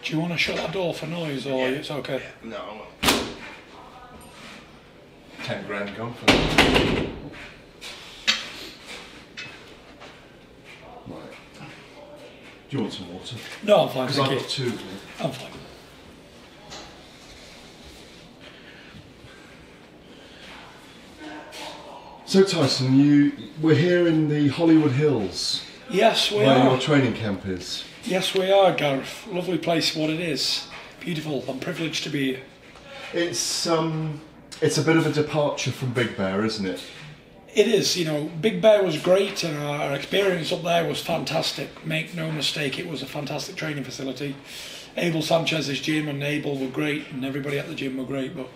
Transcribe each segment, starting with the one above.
Do you want to shut that door for noise, or it's okay? No, I won't. 10 grand gone for that. Right. Do you want some water? No, I'm fine. Because Thank I've you. got 2 here. I'm fine. So Tyson, we're here in the Hollywood Hills, Yes, we where are. your training camp is. Yes, we are, Gareth. Lovely place, what it is. Beautiful. I'm privileged to be here. It's a bit of a departure from Big Bear, isn't it? It is, you know, Big Bear was great and our experience up there was fantastic. Make no mistake, it was a fantastic training facility. Abel Sanchez's gym and Abel were great and everybody at the gym were great, but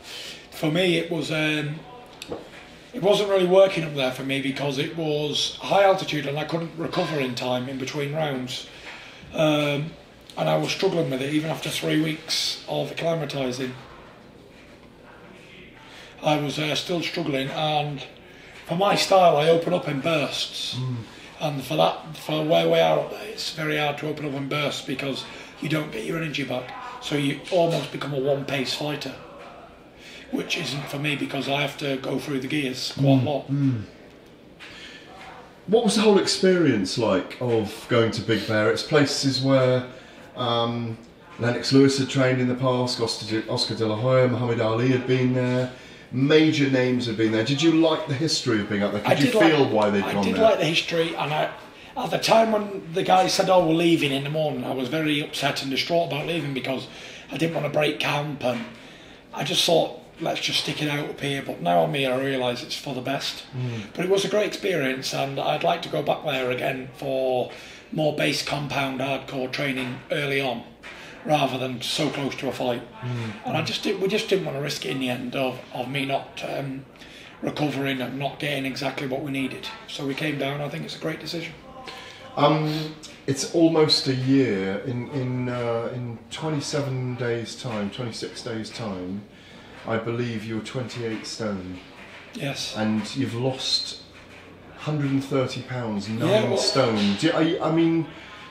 for me it was it wasn't really working up there for me because it was high altitude and I couldn't recover in time in between rounds. And I was struggling with it even after 3 weeks of acclimatising. I was still struggling, and for my style I open up in bursts. And for where we are up there, it's very hard to open up in bursts because you don't get your energy back. So you almost become a one-pace fighter, which isn't for me because I have to go through the gears quite a lot. What was the whole experience like of going to Big Bear? It's places where Lennox Lewis had trained in the past, Oscar De La Hoya, Muhammad Ali had been there, major names had been there. Did you like the history of being up there? Could you feel why they'd gone there? I did like the history, and at the time when the guy said, "Oh, we're leaving in the morning," I was very upset and distraught about leaving because I didn't want to break camp, and I just thought, let's just stick it out up here. But now I'm here, I realise it's for the best. But it was a great experience, and I'd like to go back there again for more base compound hardcore training early on, rather than so close to a fight. And we just didn't want to risk it in the end of me not recovering and not getting exactly what we needed. So we came down. I think it's a great decision. It's almost a year. In 27 days' time, 26 days' time, I believe you're 28 stone. Yes. And you've lost 130 pounds, 9 stone. I mean,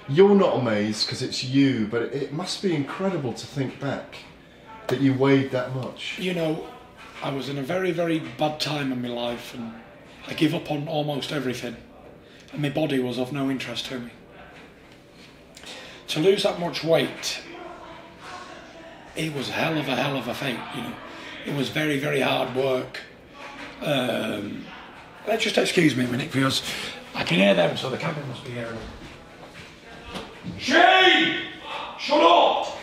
you're not amazed because it's you, but it must be incredible to think back that you weighed that much. You know, I was in a very, very bad time in my life, and I give up on almost everything, and my body was of no interest to me. To lose that much weight, it was a hell of a feat, you know. It was very, very hard work. Let's just excuse me a minute because I can hear them, so the camera must be hearing them. Shane! Shut up!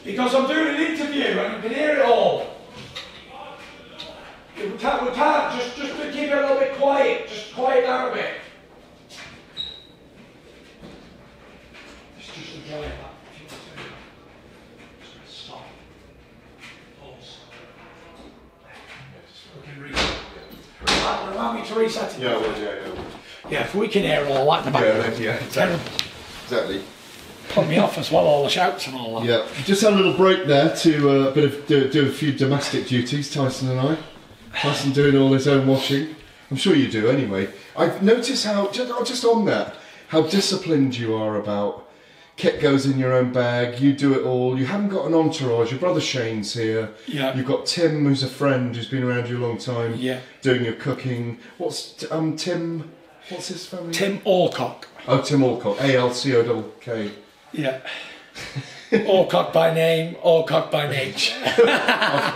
Because I'm doing an interview and you can hear it all. We can't just to keep it a little bit quiet. Just quiet down a bit. It's just enjoy that. Stop. Pause. We can reset. Allow me to reset it. Yeah, if we can hear all that in the background. Yeah, exactly. Put me off as well, all the shouts and all that. Yeah, just had a little break there to do a few domestic duties, Tyson and I. Tyson doing all his own washing. I'm sure you do anyway. I've noticed how, just on that, how disciplined you are about kit goes in your own bag, you do it all, you haven't got an entourage. Your brother Shane's here. Yeah. You've got Tim, who's a friend who's been around you a long time, doing your cooking. What's Tim, what's his family? Tim Alcock. Oh, Tim Alcock, A-L-C-O-K. Yeah. Alcock by name, Alcock by nature.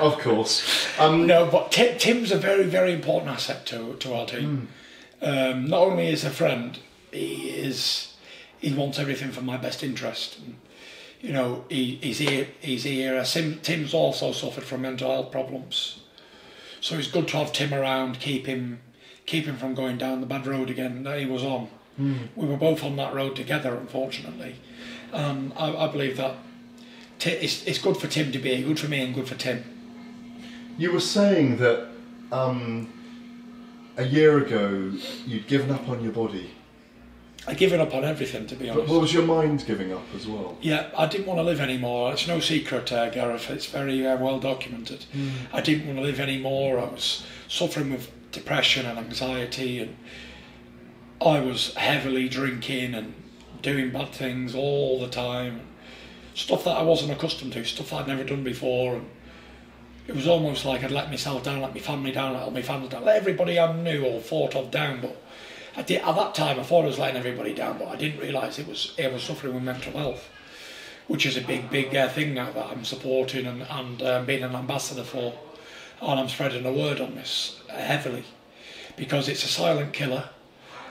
of course. No, but Tim's a very, very important asset to our team. Not only is a friend, he wants everything for my best interest. And, you know, he's here. Tim's also suffered from mental health problems, so it's good to have Tim around, keep him from going down the bad road again that he was on. We were both on that road together, unfortunately. I believe that it's good for Tim to be here, good for me and good for Tim. You were saying that a year ago you'd given up on your body. I'd given up on everything, to be honest. But what was your mind giving up as well? Yeah, I didn't want to live anymore. It's no secret, Gareth. It's very well documented. I didn't want to live anymore. I was suffering with depression and anxiety, and I was heavily drinking and doing bad things all the time. stuff that I wasn't accustomed to, stuff that I'd never done before. And it was almost like I'd let myself down, let my family down, let all my family down, let everybody I knew or thought of down. But I did, at that time, I thought I was letting everybody down, but I didn't realise I was suffering with mental health, which is a big thing now that I'm supporting and being an ambassador for. And I'm spreading the word on this heavily, because it's a silent killer,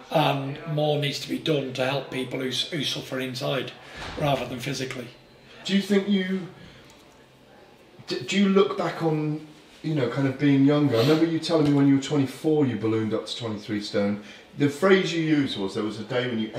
and more needs to be done to help people who suffer inside rather than physically. Do you think do you look back on, you know, kind of being younger? I remember you telling me when you were 24 you ballooned up to 23 stone. The phrase you used was there was a day when you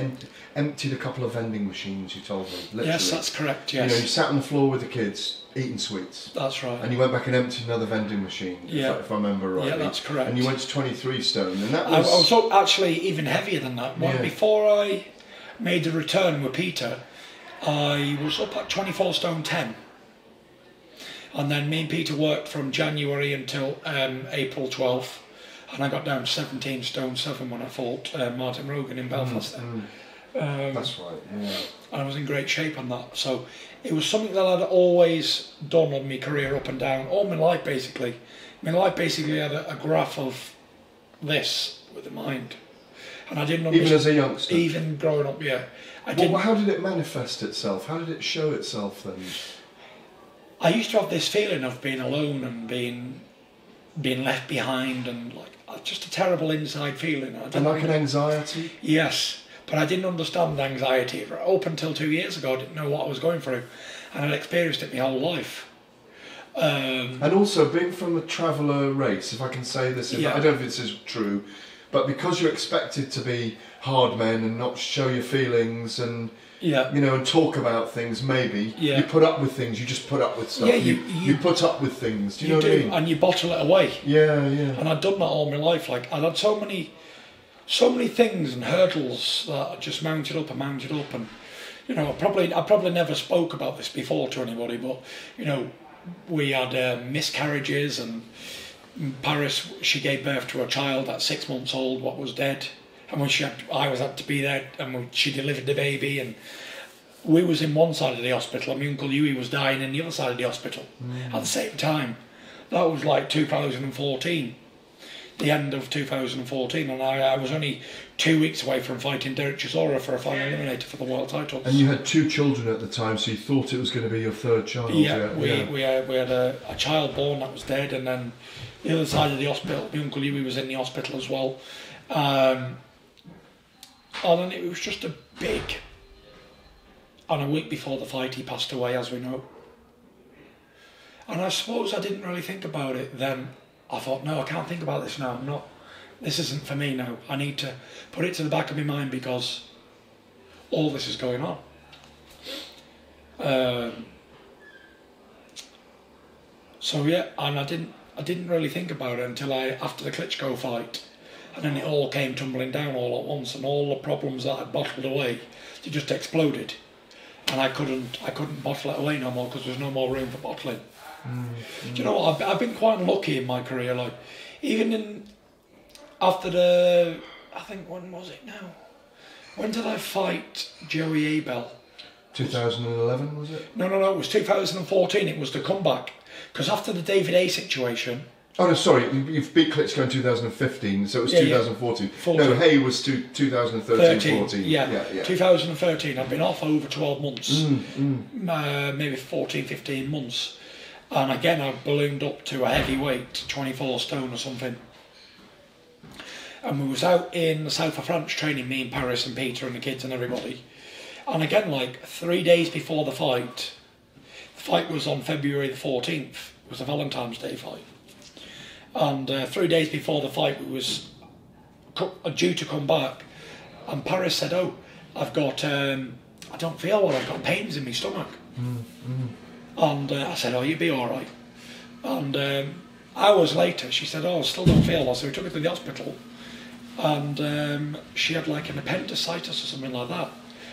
emptied a couple of vending machines, you told me. Literally. Yes, that's correct, yes. You know, you sat on the floor with the kids eating sweets. That's right. And you went back and emptied another vending machine, if I remember rightly. Yeah, that's correct. And you went to 23 stone, and that was... I was actually even heavier than that. Before I made the return with Peter, I was up at 24 stone 10. And then me and Peter worked from January until April 12th. And I got down to 17 stone 7 when I fought Martin Rogan in Belfast. That's right, yeah. And I was in great shape on that. So it was something that I'd always done on my career, up and down, all my life basically. My life basically had a graph of this with the mind. And I didn't understand. Even as a youngster? Even growing up, yeah. Well, how did it manifest itself? How did it show itself then? I used to have this feeling of being alone and being left behind, and like just a terrible inside feeling. And like an anxiety? Yes, but I didn't understand anxiety. Up until 2 years ago, I didn't know what I was going through, and I'd experienced it my whole life. And also, being from the traveller race, if I can say this, I don't know if this is true, but because you're expected to be hard men and not show your feelings and you know, and talk about things, maybe you put up with things. You just put up with stuff. Yeah, you put up with things. Do you know what I mean? And you bottle it away. Yeah. And I'd done that all my life. Like I'd had so many things and hurdles that I just mounted up, and you know, I probably never spoke about this before to anybody, but you know, we had miscarriages, and in Paris she gave birth to a child at 6 months old, what was dead. And when I had to be there, and she delivered the baby, and we was in one side of the hospital, and my Uncle Huey was dying in the other side of the hospital at the same time. That was like 2014, the end of 2014, and I was only 2 weeks away from fighting Derek Chisora for a final eliminator for the world title. And you had 2 children at the time, so you thought it was going to be your 3rd child. We had a child born that was dead, and then the other side of the hospital, my Uncle Huey was in the hospital as well. And then it was just a big... And a week before the fight, he passed away, as we know. And I suppose I didn't really think about it then. I thought, no, I can't think about this now. This isn't for me now. I need to put it to the back of my mind because all this is going on. So yeah, and I didn't really think about it until after the Klitschko fight. And then it all came tumbling down all at once, and all the problems that I'd bottled away, they just exploded. And I couldn't bottle it away no more because there's no more room for bottling. Do you know what? I've been quite lucky in my career. Like, even after I think, when was it now? When did I fight Joey Abel? 2011, was it? No, it was 2014. It was the comeback. Because after the David A situation... Oh no, sorry, you've beat Klitschko in 2015, so it was 2014. No, Hay was 2013, 14. Yeah, 2013. I've been off over 12 months, maybe 14, 15 months. And again, I ballooned up to a heavyweight, 24 stone or something. And we was out in the south of France training, me and Paris and Peter and the kids and everybody. And again, like 3 days before the fight was on February the 14th. It was a Valentine's Day fight. And 3 days before the fight, we was due to come back, and Paris said, "Oh, I've got, I don't feel well. I've got pains in my stomach." And I said, "Oh, you'll be all right." And hours later, she said, "Oh, I still don't feel well." So we took her to the hospital, and she had like an appendicitis or something like that.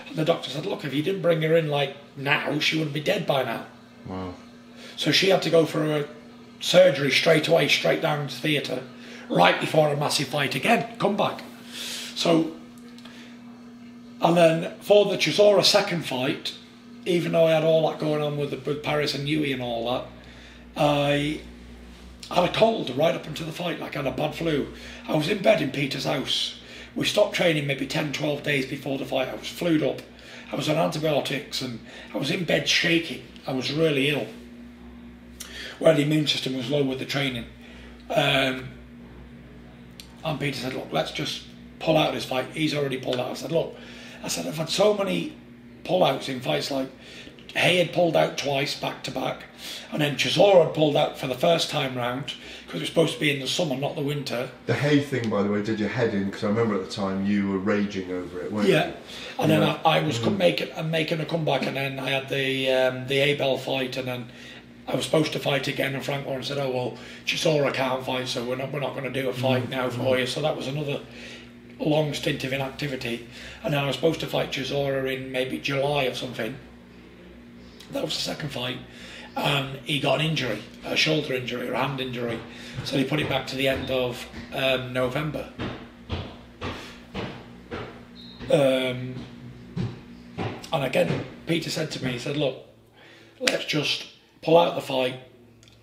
And the doctor said, "Look, if you didn't bring her in like now, she would be dead by now." Wow. So she had to go for a surgery straight away, straight down to theatre, right before a massive fight again, come back. So, and then for the Chisora second fight, even though I had all that going on with Paris and Newey and all that, I had a cold right up until the fight, like I had a bad flu. I was in bed in Peter's house. We stopped training maybe 10, 12 days before the fight. I was flued up. I was on antibiotics and I was in bed shaking. I was really ill. Well, the immune system was low with the training. And Peter said, look, let's just pull out this fight. He's already pulled out. I said, look, I've had so many pull-outs in fights, like Hay had pulled out twice back to back, and then Chisora had pulled out for the first time round because it was supposed to be in the summer, not the winter. The Hay thing, by the way, did your head in, because I remember at the time you were raging over it, weren't you? Yeah, and then I was making a comeback, and then I had the Abel fight, and then I was supposed to fight again, and Frank Warren said, oh well, Chisora can't fight, so we're not going to do a fight now for you. So that was another long stint of inactivity, and then I was supposed to fight Chisora in maybe July or something. That was the second fight, and he got an injury, a shoulder injury or a hand injury, so he put it back to the end of November. And again, Peter said to me, he said, look, let's just pull out the fight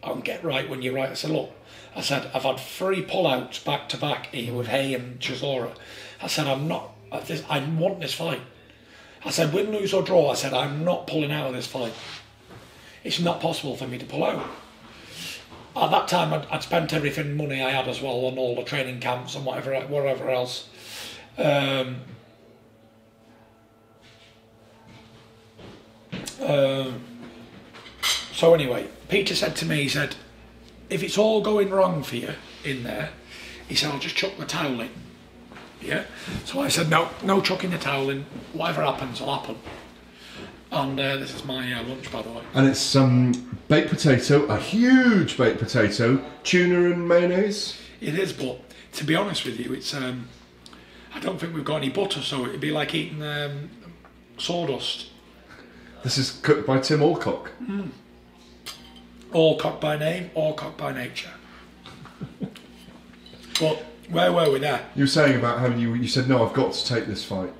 and get right when you're right. I said, look, I've had 3 pull-outs back to back here with Hay and Chisora. I said, I want this fight. I said, win, lose or draw, I said, I'm not pulling out of this fight. It's not possible for me to pull out. At that time, I'd spent everything money I had as well on all the training camps and whatever else. So anyway, Peter said to me, he said, if it's all going wrong for you in there, he said, I'll just chuck the towel in. Yeah, so I said, no chucking the towel in, whatever happens will happen. And this is my lunch, by the way. And it's baked potato, a huge baked potato, tuna and mayonnaise. It is, but to be honest with you, it's I don't think we've got any butter, so it'd be like eating sawdust. This is cooked by Tim Alcock. Alcock by name, Alcock by nature. But where were we there? You were saying about how you said, no, I've got to take this fight.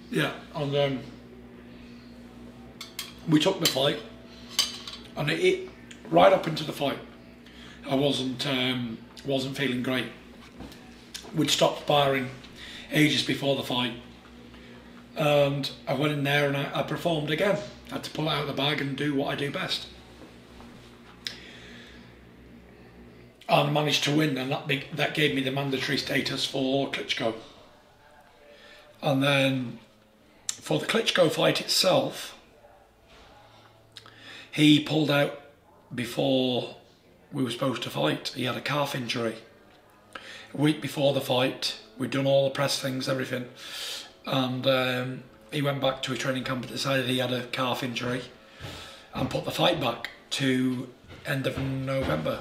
Yeah, and we took the fight, and it right up into the fight, I wasn't feeling great. We'd stopped sparring ages before the fight, and I went in there and I performed again. I had to pull it out of the bag and do what I do best. And managed to win, and that gave me the mandatory status for Klitschko. And then for the Klitschko fight itself, he pulled out before we were supposed to fight. He had a calf injury. A week before the fight, we'd done all the press things, everything, and he went back to his training camp and decided he had a calf injury and put the fight back to end of November.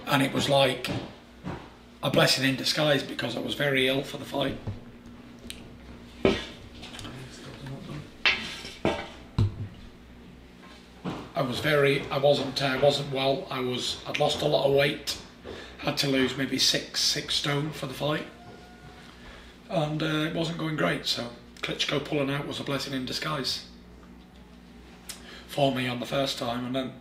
And it was like a blessing in disguise because I was very ill for the fight. I wasn't well. I'd lost a lot of weight. Had to lose maybe six stone for the fight, and it wasn't going great. So Klitschko pulling out was a blessing in disguise for me on the first time, and then.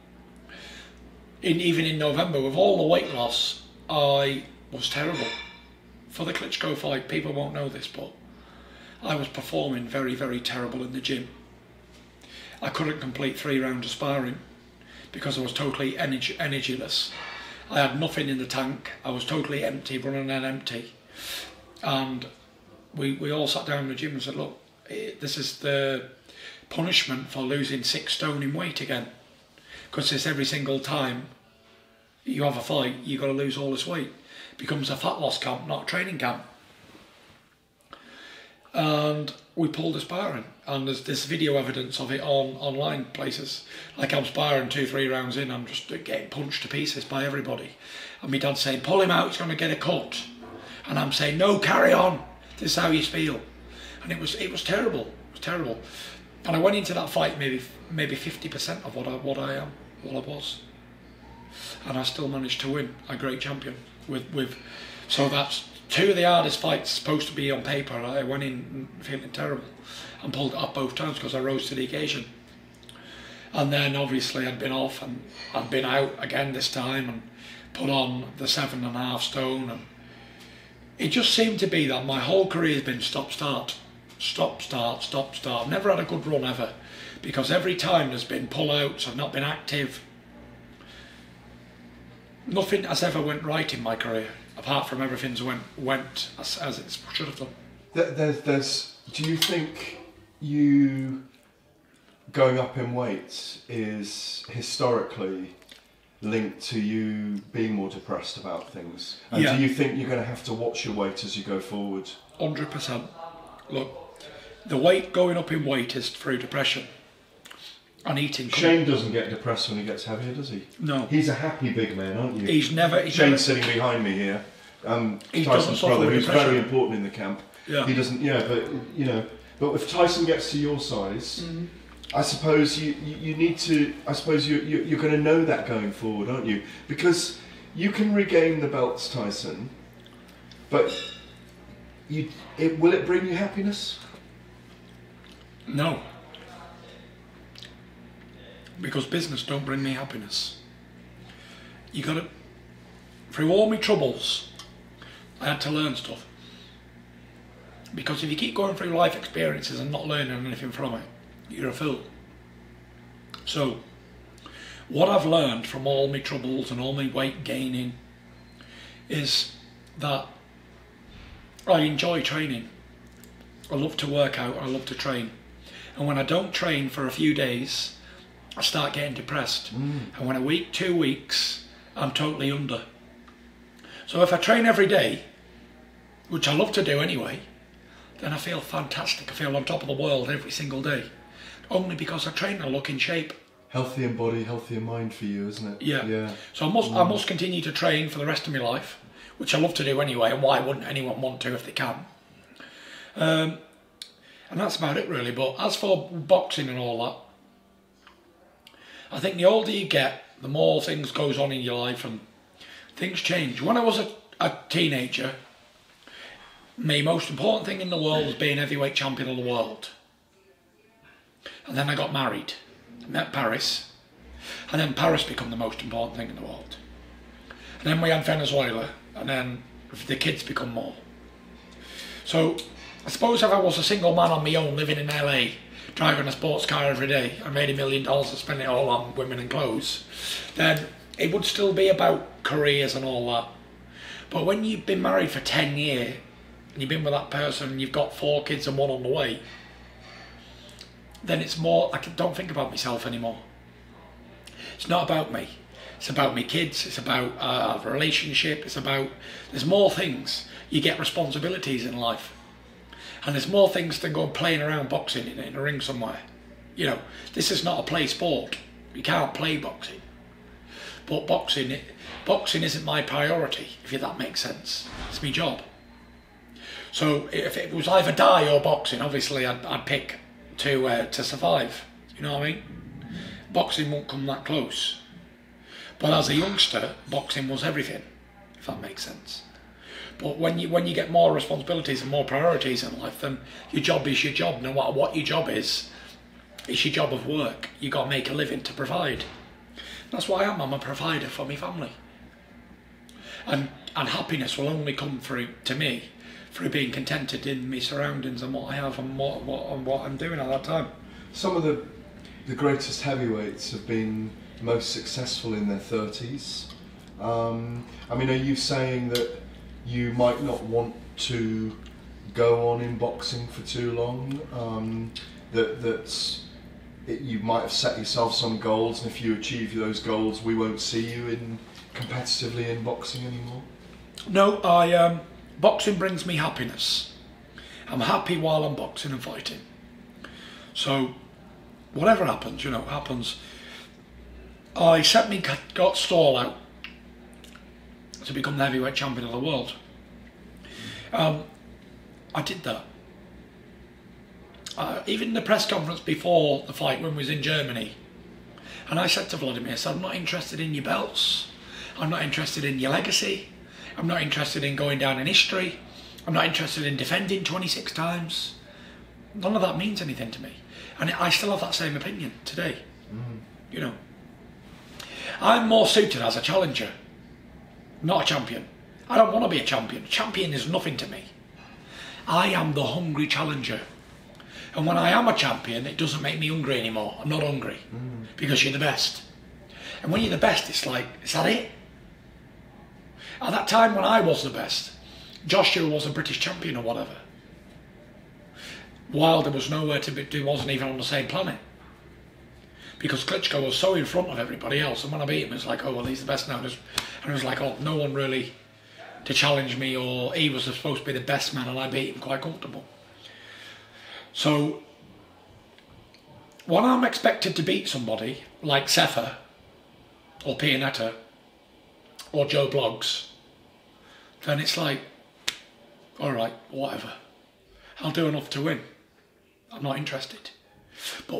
Even in November, with all the weight loss, I was terrible. For the Klitschko fight, people won't know this, but I was performing very, very terrible in the gym. I couldn't complete 3 rounds of sparring because I was totally energyless. I had nothing in the tank. I was totally empty, running on empty. And we all sat down in the gym and said, look, this is the punishment for losing 6 stone in weight again. Because it's every single time you have a fight, you've got to lose all this weight. It becomes a fat loss camp, not a training camp. And we pulled a sparring, and there's video evidence of it online places. Like I'm sparring 2-3 rounds in, I'm just getting punched to pieces by everybody. And my dad's saying, pull him out, he's going to get a cut. And I'm saying, no, carry on. This is how you feel. And it was terrible. It was terrible. And I went into that fight maybe 50% of what I was, and I still managed to win a great champion with. So that's two of the hardest fights supposed to be on paper. I went in feeling terrible and pulled it off both times because I rose to the occasion. And then obviously I'd been off and I'd been out again this time and put on the 7.5 stone, and it just seemed to be that my whole career has been stop-start, stop-start, stop-start. I've never had a good run ever, because every time there's been pull-outs, I've not been active. Nothing has ever went right in my career, apart from everything's went as it should have done. Do you think you going up in weight is historically linked to you being more depressed about things? And Yeah. do you think you're going to have to watch your weight as you go forward? 100%. Look, the weight going up in weight is through depression and eating. Shane doesn't get depressed when he gets heavier, does he? No. He's a happy big man, aren't you? Shane's sitting behind me here. He doesn't Tyson's suffer brother, with who's depression. very important in the camp. Yeah. He doesn't. Yeah, but you know, but if Tyson gets to your size, I suppose you need to. I suppose you're going to know that going forward, aren't you? Because you can regain the belts, Tyson, but will it bring you happiness? No. Because business don't bring me happiness. You got to, through all my troubles, I had to learn stuff. Because if you keep going through life experiences and not learning anything from it, you're a fool. So, what I've learned from all my troubles and all my weight gaining is that I enjoy training. I love to work out, I love to train. And when I don't train for a few days, I start getting depressed. And when a week, 2 weeks, I'm totally under. So if I train every day, which I love to do anyway, then I feel fantastic. I feel on top of the world every single day. Only because I train and look in shape. Healthy in body, healthy in mind for you, isn't it? Yeah. Yeah. So I must continue to train for the rest of my life, which I love to do anyway, and why wouldn't anyone want to if they can? And that's about it really. But as for boxing and all that, I think the older you get, the more things goes on in your life and things change. When I was a teenager, my most important thing in the world was being heavyweight champion of the world. And then I got married, met Paris, and then Paris became the most important thing in the world. And then we had Venezuela, and then the kids become more. So I suppose if I was a single man on my own living in LA, driving a sports car every day, I made $1 million and spent it all on women and clothes, then it would still be about careers and all that. But when you've been married for 10 years, and you've been with that person, and you've got 4 kids and 1 on the way, then it's more, I don't think about myself anymore. It's not about me. It's about my kids, it's about a relationship, there's more things. You get responsibilities in life. And there's more things than going playing around boxing in a ring somewhere. You know, this is not a play sport. You can't play boxing. But boxing isn't my priority, if that makes sense. It's my job. So if it was either die or boxing, obviously I'd pick to survive. You know what I mean? Boxing won't come that close. But as a youngster, boxing was everything, if that makes sense. But when you get more responsibilities and more priorities in life, then your job is your job. No matter what your job is, it's your job of work. You got to make a living to provide. That's what I am. I'm a provider for my family. And happiness will only come through, to me, through being contented in my surroundings and what I have and what I'm doing at that time. Some of the greatest heavyweights have been most successful in their 30s. I mean, are you saying that you might not want to go on in boxing for too long? You might have set yourself some goals, and if you achieve those goals, we won't see you competitively in boxing anymore? No, boxing brings me happiness. I'm happy while I'm boxing and fighting. So, whatever happens, happens. I set me got stall out to become the heavyweight champion of the world. I did that. Even the press conference before the fight when we was in Germany, and I said to Vladimir, I said, I'm not interested in your belts, I'm not interested in your legacy, I'm not interested in going down in history. I'm not interested in defending 26 times. None of that means anything to me. And I still have that same opinion today. You know. I'm more suited as a challenger, not a champion. I don't want to be a champion. Champion is nothing to me. I am the hungry challenger. And when I am a champion, it doesn't make me hungry anymore. I'm not hungry. Because you're the best. And when you're the best, it's like, is that it? At that time when I was the best, Joshua was a British champion or whatever. Wilder was nowhere to be, he wasn't even on the same planet. Because Klitschko was so in front of everybody else, and when I beat him, it's like, oh, well, he's the best now. And it was like, oh, no one really to challenge me, or he was supposed to be the best man, and I beat him quite comfortable. So, when I'm expected to beat somebody, like Sefer, or Pianetta, or Joe Bloggs, then it's like, alright, whatever. I'll do enough to win. I'm not interested. But